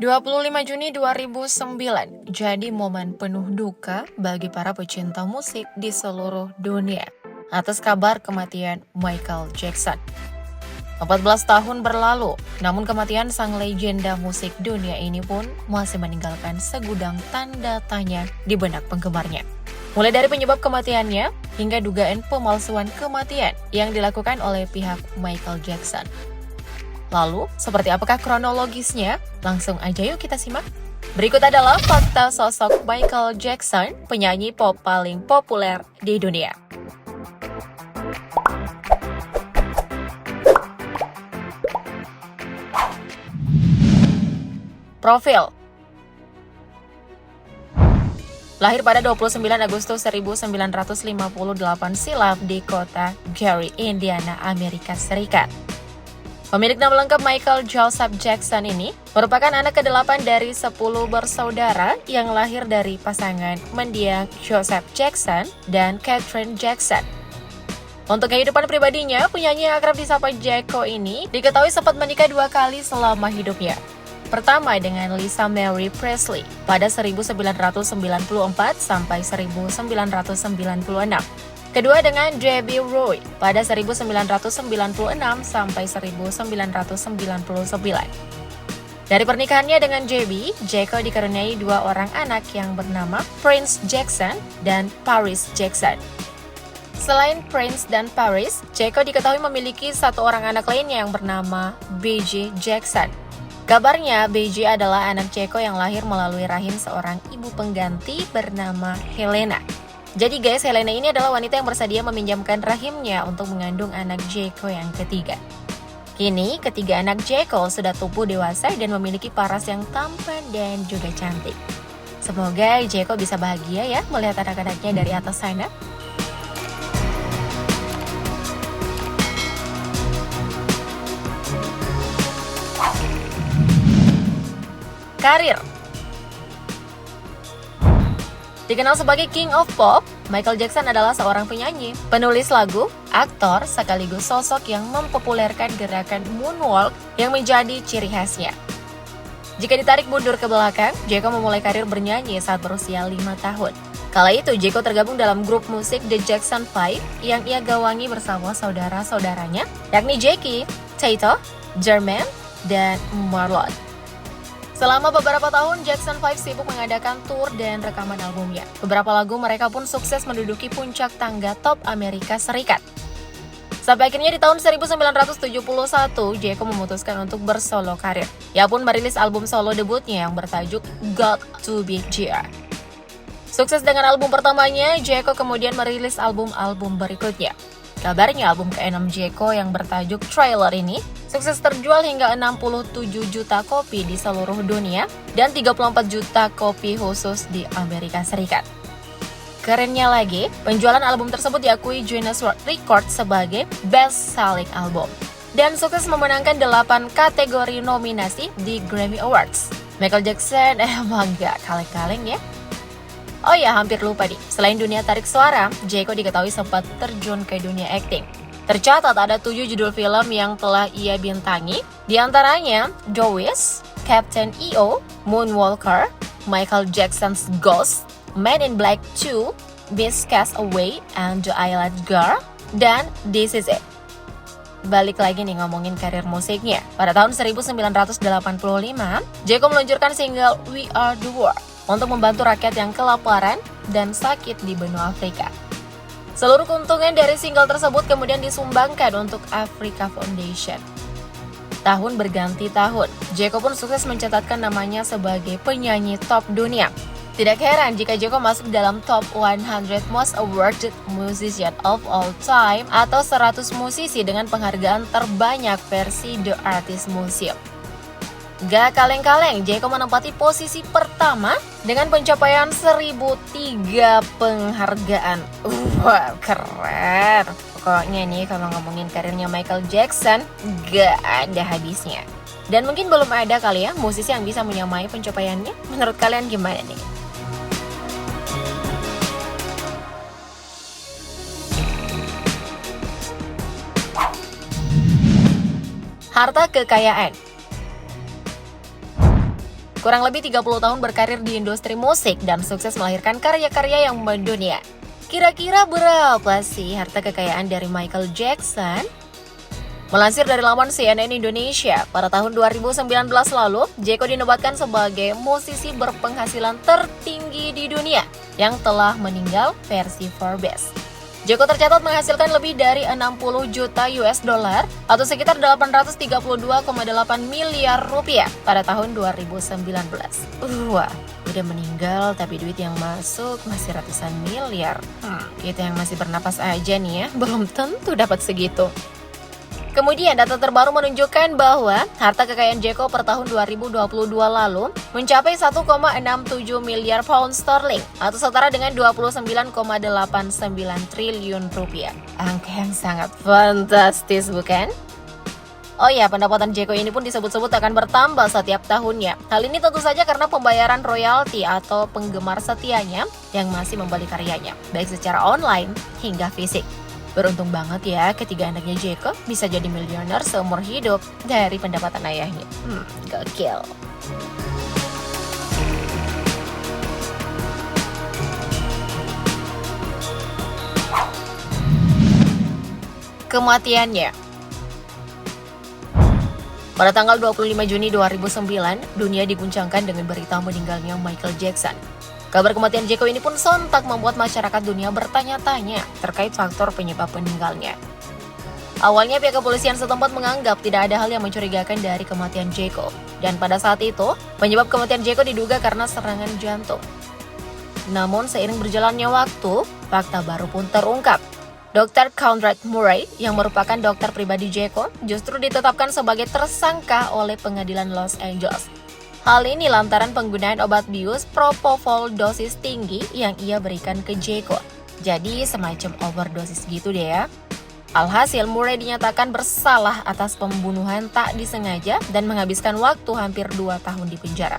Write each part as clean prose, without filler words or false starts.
25 Juni 2009 jadi momen penuh duka bagi para pecinta musik di seluruh dunia atas kabar kematian Michael Jackson. 14 tahun berlalu, namun kematian sang legenda musik dunia ini pun masih meninggalkan segudang tanda tanya di benak penggemarnya. Mulai dari penyebab kematiannya hingga dugaan pemalsuan kematian yang dilakukan oleh pihak Michael Jackson. Lalu, seperti apakah kronologisnya? Langsung aja yuk kita simak. Berikut adalah fakta sosok Michael Jackson, penyanyi pop paling populer di dunia. Profil. Lahir pada 29 Agustus 1958 silam di kota Gary, Indiana, Amerika Serikat. Pemilik nama lengkap Michael Joseph Jackson ini merupakan anak ke-8 dari 10 bersaudara yang lahir dari pasangan mendiang Joseph Jackson dan Catherine Jackson. Untuk kehidupan pribadinya, penyanyi yang akrab disapa Jeko ini diketahui sempat menikah 2 kali selama hidupnya. Pertama dengan Lisa Marie Presley pada 1994 sampai 1996. Kedua dengan Debbie Roy pada 1996 sampai 1999. Dari pernikahannya dengan Debbie, Jeko dikaruniai 2 orang anak yang bernama Prince Jackson dan Paris Jackson. Selain Prince dan Paris, Jeko diketahui memiliki 1 orang anak lainnya yang bernama B.J. Jackson. Kabarnya, B.J. adalah anak Jeko yang lahir melalui rahim seorang ibu pengganti bernama Helena. Jadi guys, Helena ini adalah wanita yang bersedia meminjamkan rahimnya untuk mengandung anak Jeko yang ketiga. Kini, ketiga anak Jeko sudah tumbuh dewasa dan memiliki paras yang tampan dan juga cantik. Semoga Jeko bisa bahagia ya melihat anak-anaknya dari atas sana. Karir. Dikenal sebagai King of Pop, Michael Jackson adalah seorang penyanyi, penulis lagu, aktor, sekaligus sosok yang mempopulerkan gerakan moonwalk yang menjadi ciri khasnya. Jika ditarik mundur ke belakang, Jeko memulai karir bernyanyi saat berusia 5 tahun. Kala itu, Jeko tergabung dalam grup musik The Jackson 5 yang ia gawangi bersama saudara-saudaranya, yakni Jackie, Tato, Jermaine, dan Marlon. Selama beberapa tahun, Jackson 5 sibuk mengadakan tour dan rekaman albumnya. Beberapa lagu mereka pun sukses menduduki puncak tangga top Amerika Serikat. Sampai akhirnya di tahun 1971, Jeko memutuskan untuk bersolo karir. Ia pun merilis album solo debutnya yang bertajuk Got to Be Jr. Sukses dengan album pertamanya, Jeko kemudian merilis album-album berikutnya. Kabarnya album ke-6 Jeko yang bertajuk Thriller ini sukses terjual hingga 67 juta kopi di seluruh dunia dan 34 juta kopi khusus di Amerika Serikat. Kerennya lagi, penjualan album tersebut diakui Guinness World Record sebagai Best Selling Album dan sukses memenangkan 8 kategori nominasi di Grammy Awards. Michael Jackson emang gak kaleng-kaleng ya. Oh ya, hampir lupa nih. Selain dunia tarik suara, Jeko diketahui sempat terjun ke dunia akting. Tercatat ada 7 judul film yang telah ia bintangi, diantaranya The Wiz, Captain EO, Moonwalker, Michael Jackson's Ghost, Men in Black 2, Miss Castaway, and The Island Girl, dan This Is It. Balik lagi nih ngomongin karir musiknya. Pada tahun 1985, Jeko meluncurkan single We Are The World untuk membantu rakyat yang kelaparan dan sakit di benua Afrika. Seluruh keuntungan dari single tersebut kemudian disumbangkan untuk Africa Foundation. Tahun berganti tahun, Jeko pun sukses mencatatkan namanya sebagai penyanyi top dunia. Tidak heran jika Jeko masuk dalam top 100 Most Awarded Musician of All Time atau 100 musisi dengan penghargaan terbanyak versi The Artist Museum. Gak kaleng-kaleng, Jeko menempati posisi pertama dengan pencapaian 1003 penghargaan. Wah, keren. Pokoknya nih kalau ngomongin karirnya Michael Jackson, gak ada habisnya. Dan mungkin belum ada kali ya musisi yang bisa menyamai pencapaiannya. Menurut kalian gimana nih? Harta kekayaan. kurang lebih 30 tahun berkarir di industri musik dan sukses melahirkan karya-karya yang mendunia. Kira-kira berapa sih harta kekayaan dari Michael Jackson? Melansir dari laman CNN Indonesia, pada tahun 2019 lalu, Jeko dinobatkan sebagai musisi berpenghasilan tertinggi di dunia yang telah meninggal versi Forbes. Jeko tercatat menghasilkan lebih dari 60 juta US dollar atau sekitar 832,8 miliar rupiah pada tahun 2019. Wah, udah meninggal tapi duit yang masuk masih ratusan miliar. Kita yang masih bernapas aja nih ya, belum tentu dapat segitu. Kemudian data terbaru menunjukkan bahwa harta kekayaan Jeko per tahun 2022 lalu mencapai 1,67 miliar pound sterling atau setara dengan 29,89 triliun rupiah. Angka yang sangat fantastis, bukan? Oh ya, pendapatan Jeko ini pun disebut-sebut akan bertambah setiap tahunnya. Hal ini tentu saja karena pembayaran royalti atau penggemar setianya yang masih membeli karyanya, baik secara online hingga fisik. Beruntung banget ya ketiga anaknya Jeko bisa jadi miliuner seumur hidup dari pendapatan ayahnya. Gokil. Kematiannya. Pada tanggal 25 Juni 2009, dunia diguncangkan dengan berita meninggalnya Michael Jackson. Kabar kematian Jeko ini pun sontak membuat masyarakat dunia bertanya-tanya terkait faktor penyebab meninggalnya. Awalnya pihak kepolisian setempat menganggap tidak ada hal yang mencurigakan dari kematian Jeko. Dan pada saat itu, penyebab kematian Jeko diduga karena serangan jantung. Namun seiring berjalannya waktu, fakta baru pun terungkap. Dr. Conrad Murray, yang merupakan dokter pribadi Jeko, justru ditetapkan sebagai tersangka oleh pengadilan Los Angeles. Hal ini lantaran penggunaan obat bius propofol dosis tinggi yang ia berikan ke Jeko. Jadi semacam overdosis gitu deh ya. Alhasil Murray dinyatakan bersalah atas pembunuhan tak disengaja dan menghabiskan waktu hampir 2 tahun di penjara.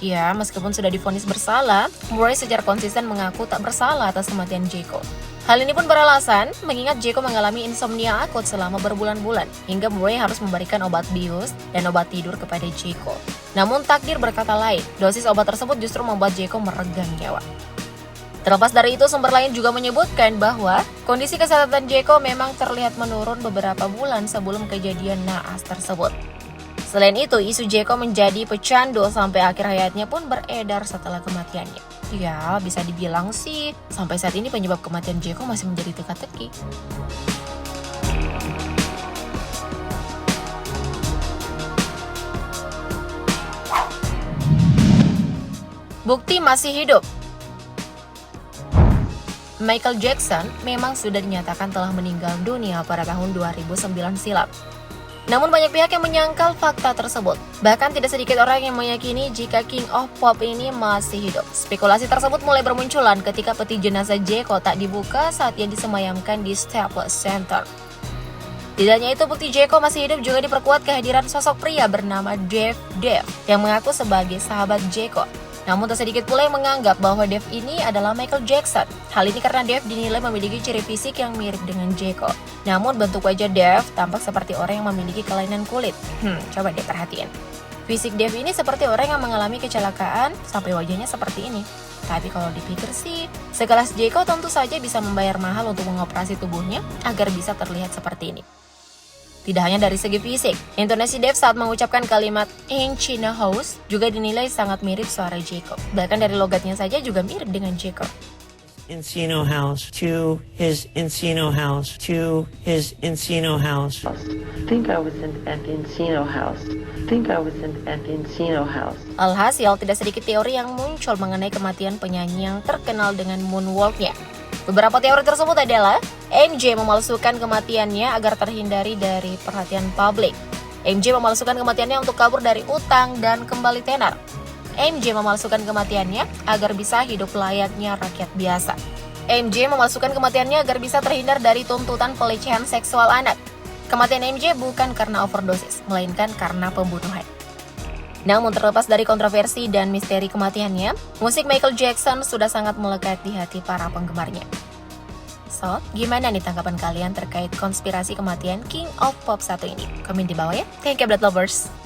Ya, meskipun sudah divonis bersalah, Murray secara konsisten mengaku tak bersalah atas kematian Jeko. Hal ini pun beralasan mengingat Jeko mengalami insomnia akut selama berbulan-bulan, hingga Murray harus memberikan obat bius dan obat tidur kepada Jeko. Namun takdir berkata lain, dosis obat tersebut justru membuat Jeko meregang nyawa. Terlepas dari itu, sumber lain juga menyebutkan bahwa kondisi kesehatan Jeko memang terlihat menurun beberapa bulan sebelum kejadian naas tersebut. Selain itu, isu Jeko menjadi pecandu sampai akhir hayatnya pun beredar setelah kematiannya. Ya, bisa dibilang sih, sampai saat ini penyebab kematian Jeko masih menjadi teka-teki. Bukti masih hidup. Michael Jackson memang sudah dinyatakan telah meninggal dunia pada tahun 2009 silam. Namun banyak pihak yang menyangkal fakta tersebut. Bahkan tidak sedikit orang yang meyakini jika King of Pop ini masih hidup. Spekulasi tersebut mulai bermunculan ketika peti jenazah Jeko tak dibuka saat ia disemayamkan di Staples Center. Tidak hanya itu, bukti Jeko masih hidup juga diperkuat kehadiran sosok pria bernama Dave yang mengaku sebagai sahabat Jeko. Namun tak sedikit pula yang menganggap bahwa Dave ini adalah Michael Jackson. Hal ini karena Dave dinilai memiliki ciri fisik yang mirip dengan Jeko. Namun bentuk wajah Dave tampak seperti orang yang memiliki kelainan kulit. Coba deh perhatiin. Fisik Dave ini seperti orang yang mengalami kecelakaan sampai wajahnya seperti ini. Tapi kalau dipikir sih, sekelas Jeko tentu saja bisa membayar mahal untuk mengoperasi tubuhnya agar bisa terlihat seperti ini. Tidak hanya dari segi fisik, intonasi Dave saat mengucapkan kalimat Encino House juga dinilai sangat mirip suara Jeko. Bahkan dari logatnya saja juga mirip dengan Jeko. Encino House to his Encino House to his Encino House. Think I was at the Encino House. Think I was at the Encino House. Alhasil, tidak sedikit teori yang muncul mengenai kematian penyanyi yang terkenal dengan moonwalk-nya. Beberapa teori tersebut adalah MJ memalsukan kematiannya agar terhindari dari perhatian publik. MJ memalsukan kematiannya untuk kabur dari utang dan kembali tenar. MJ memalsukan kematiannya agar bisa hidup layaknya rakyat biasa. MJ memalsukan kematiannya agar bisa terhindar dari tuntutan pelecehan seksual anak. Kematian MJ bukan karena overdosis, melainkan karena pembunuhan. Namun terlepas dari kontroversi dan misteri kematiannya, musik Michael Jackson sudah sangat melekat di hati para penggemarnya. So, gimana nih tanggapan kalian terkait konspirasi kematian King of Pop satu ini? Komen di bawah ya. Thank you, Blood Lovers.